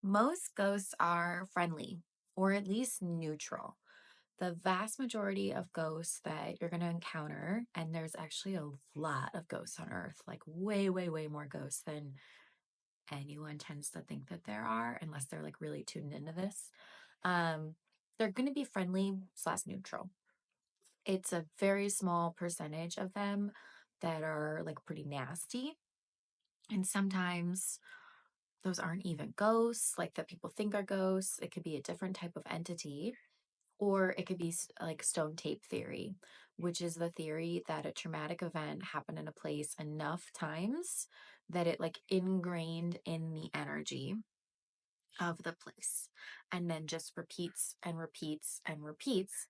Most ghosts are friendly or at least neutral. The vast majority of ghosts that you're going to encounter, and there's actually a lot of ghosts on Earth, like way, way, way more ghosts than anyone tends to think that there are, unless they're like really tuned into this. Um, they're going to be friendly slash neutral. It's a very small percentage of them that are like pretty nasty. And sometimes those aren't even ghosts, like that people think are ghosts. It could be a different type of entity, or it could be like stone tape theory, which is the theory that a traumatic event happened in a place enough times that it like ingrained in the energy of the place and then just repeats and repeats and repeats,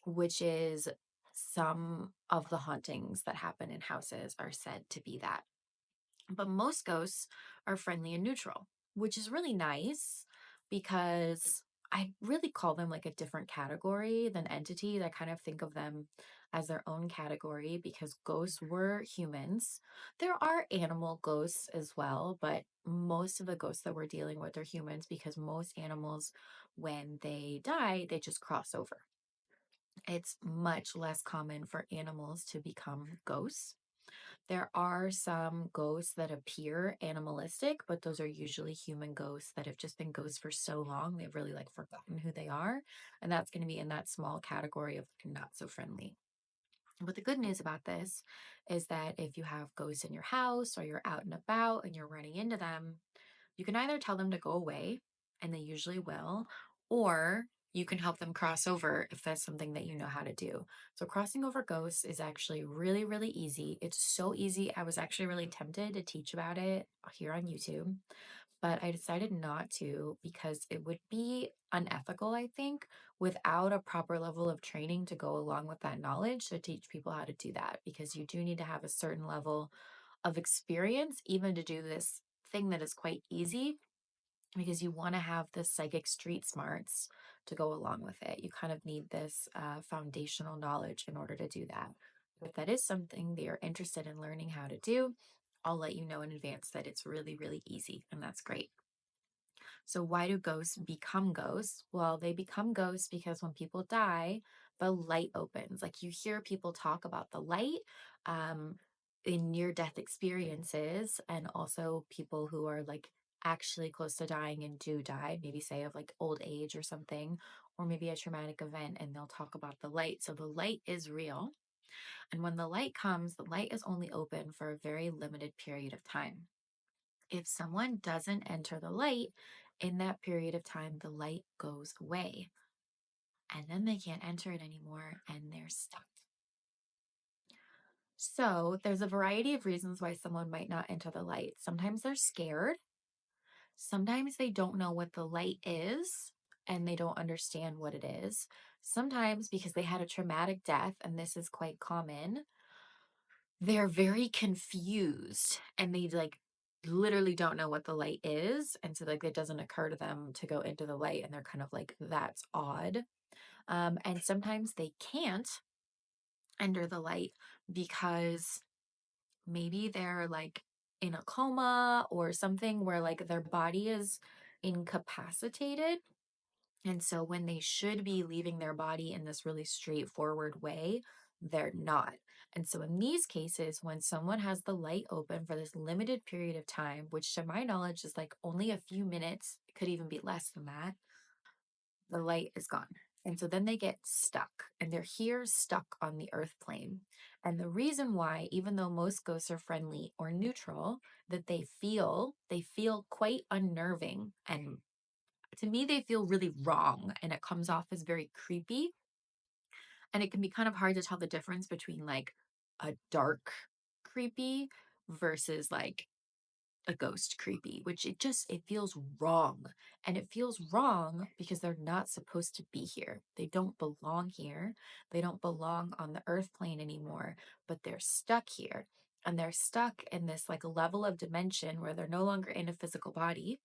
which is some of the hauntings that happen in houses are said to be that. But most ghosts are friendly and neutral, which is really nice because I really call them like a different category than entities. I kind of think of them as their own category because ghosts were humans. There are animal ghosts as well, but most of the ghosts that we're dealing with are humans because most animals, when they die, they just cross over. It's much less common for animals to become ghosts. There are some ghosts that appear animalistic, but those are usually human ghosts that have just been ghosts for so long, they've really like forgotten who they are. And that's going to be in that small category of like, not so friendly. But the good news about this is that if you have ghosts in your house or you're out and about and you're running into them, you can either tell them to go away, and they usually will, or you can help them cross over if that's something that you know how to do. So, crossing over ghosts is actually really, really easy. It's so easy. I was actually really tempted to teach about it here on YouTube, but I decided not to because it would be unethical, I think, without a proper level of training to go along with that knowledge to teach people how to do that because you do need to have a certain level of experience even to do this thing that is quite easy because you want to have the psychic street smarts to go along with it. You kind of need this foundational knowledge in order to do that. If that is something that you're interested in learning how to do, I'll let you know in advance that it's really, really easy, and that's great. So, why do ghosts become ghosts? Well, they become ghosts because when people die, the light opens. Like you hear people talk about the light um, in near death experiences, and also people who are like actually close to dying and do die, maybe say of like old age or something, or maybe a traumatic event, and they'll talk about the light. So, the light is real. And when the light comes, the light is only open for a very limited period of time. If someone doesn't enter the light in that period of time, the light goes away and then they can't enter it anymore and they're stuck. So, there's a variety of reasons why someone might not enter the light. Sometimes they're scared, sometimes they don't know what the light is and they don't understand what it is. Sometimes because they had a traumatic death, and this is quite common, they're very confused and they like literally don't know what the light is. And so like it doesn't occur to them to go into the light and they're kind of like, that's odd. And sometimes they can't enter the light because maybe they're like in a coma or something where like their body is incapacitated, and so when they should be leaving their body in this really straightforward way, they're not. And so in these cases, when someone has the light open for this limited period of time, which to my knowledge is like only a few minutes, it could even be less than that, the light is gone. And so then they get stuck and they're here stuck on the earth plane. And the reason why, even though most ghosts are friendly or neutral, that they feel quite unnerving, and to me, they feel really wrong and it comes off as very creepy. And it can be kind of hard to tell the difference between like a dark creepy versus like a ghost creepy, which it feels wrong. And it feels wrong because they're not supposed to be here. They don't belong here. They don't belong on the earth plane anymore, but they're stuck here. And they're stuck in this like level of dimension where they're no longer in a physical body,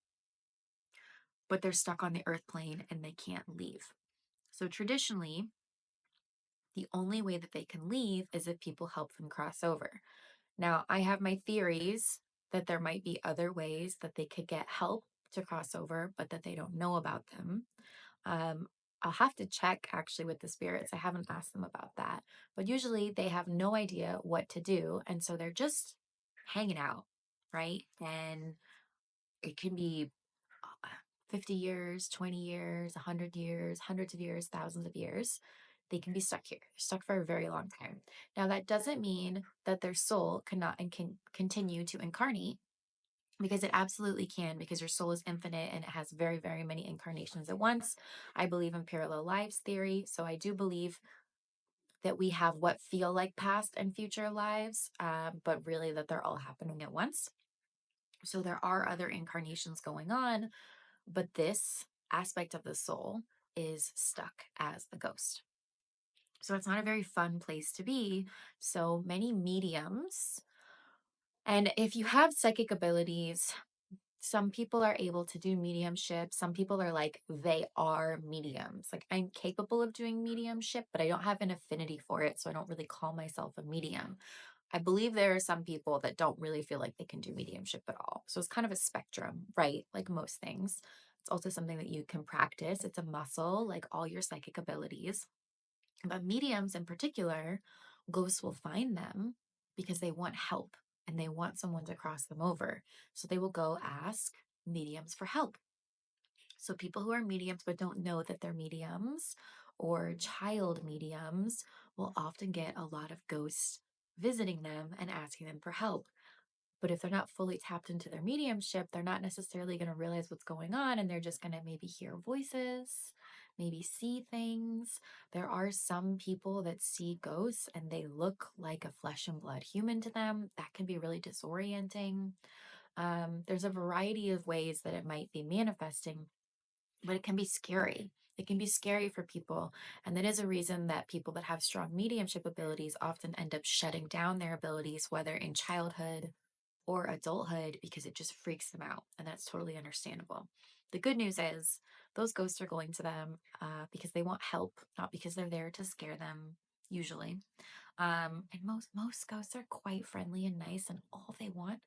but they're stuck on the earth plane and they can't leave. So traditionally, the only way that they can leave is if people help them cross over. Now, I have my theories that there might be other ways that they could get help to cross over, but that they don't know about them. Um, I'll have to check actually with the spirits. I haven't asked them about that, but usually they have no idea what to do. And so they're just hanging out, right? And it can be 50 years, 20 years, 100 years, hundreds of years, thousands of years. They can be stuck here, stuck for a very long time. Now, that doesn't mean that their soul cannot and can continue to incarnate, because it absolutely can, because your soul is infinite and it has very, very many incarnations at once. I believe in parallel lives theory. So I do believe that we have what feel like past and future lives, but really that they're all happening at once. So there are other incarnations going on, but this aspect of the soul is stuck as a ghost. So it's not a very fun place to be. So many mediums, and if you have psychic abilities, some people are able to do mediumship. Some people are like, they are mediums. Like, I'm capable of doing mediumship, but I don't have an affinity for it. So I don't really call myself a medium. I believe there are some people that don't really feel like they can do mediumship at all. So it's kind of a spectrum, right? Like most things. It's also something that you can practice. It's a muscle, like all your psychic abilities. But mediums in particular, ghosts will find them because they want help and they want someone to cross them over. So they will go ask mediums for help. So people who are mediums but don't know that they're mediums, or child mediums, will often get a lot of ghosts visiting them and asking them for help. But if they're not fully tapped into their mediumship, they're not necessarily going to realize what's going on, and they're just going to maybe hear voices, maybe see things. There are some people that see ghosts and they look like a flesh and blood human to them. That can be really disorienting. There's a variety of ways that it might be manifesting, but it can be scary. It can be scary for people. And that is a reason that people that have strong mediumship abilities often end up shutting down their abilities, whether in childhood or adulthood, because it just freaks them out. And that's totally understandable. The good news is those ghosts are going to them because they want help, not because they're there to scare them, usually. And most ghosts are quite friendly and nice, and all they want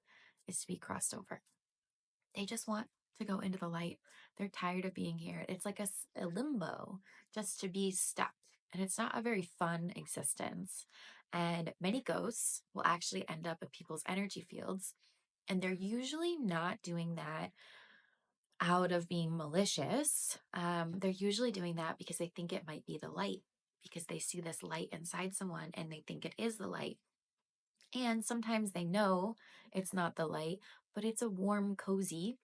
is to be crossed over. They just want to go into the light. They're tired of being here. It's like a limbo, just to be stuck. And it's not a very fun existence. And many ghosts will actually end up in people's energy fields. And they're usually not doing that out of being malicious. They're usually doing that because they think it might be the light, because they see this light inside someone and they think it is the light. And sometimes they know it's not the light, but it's a warm, cozy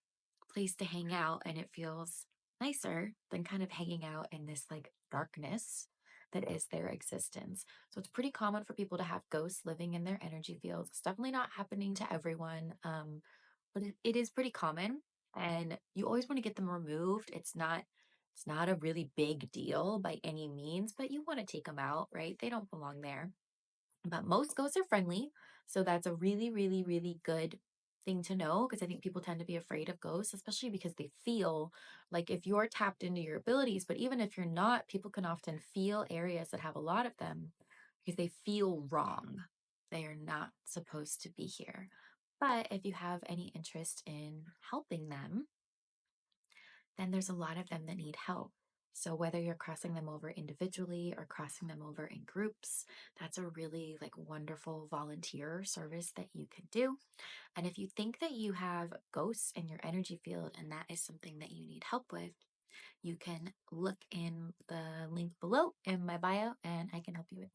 place to hang out, and it feels nicer than kind of hanging out in this like darkness that is their existence. So it's pretty common for people to have ghosts living in their energy fields. It's definitely not happening to everyone, but it is pretty common, and you always want to get them removed. It's not a really big deal by any means, but you want to take them out, right? They don't belong there. But most ghosts are friendly. So that's a really, really, really good thing to know, because I think people tend to be afraid of ghosts, especially because they feel like, if you're tapped into your abilities, but even if you're not, people can often feel areas that have a lot of them because they feel wrong. They are not supposed to be here. But if you have any interest in helping them, then there's a lot of them that need help. So whether you're crossing them over individually or crossing them over in groups, that's a really like wonderful volunteer service that you can do. And if you think that you have ghosts in your energy field and that is something that you need help with, you can look in the link below in my bio and I can help you with